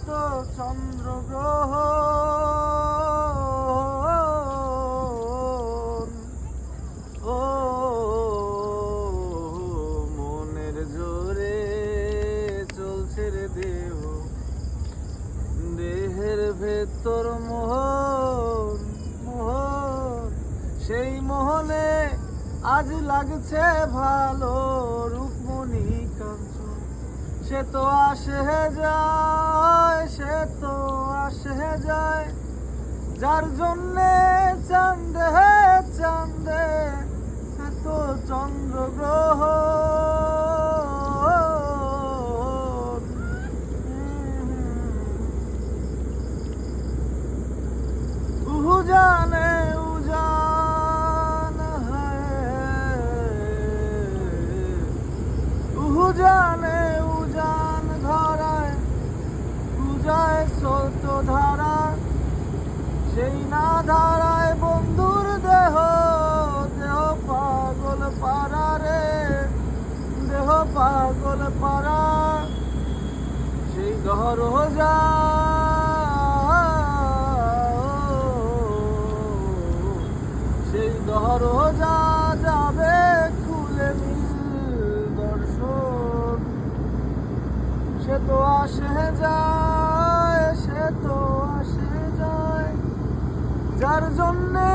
তো চন্দ্রগ্রহ ও মনের জোরে চলছে রে দেহ, দেহের ভেতর মোহন মোহন, সেই মোহনে আজ লাগছে ভালো। রূপমণি কাঞ্চন সে তো আসে যায়, সে তো আসে যায়, যার জন্যে চাঁদে চাঁদে এত চন্দ্রগ্রহ। উজানে উজান উজানে উজান ধরায় পূজায় স্রোত ধারা, সেই না ধারায় বন্ধুর দেহ, দেহ পাগল পারা রে, দেহ পাগল পারা, সেই ঘর যা সেই দরজা যাবে খুলে নীল দর্শন। সে তো আসে যায়, সে তো আসে যায়, যার জন্যে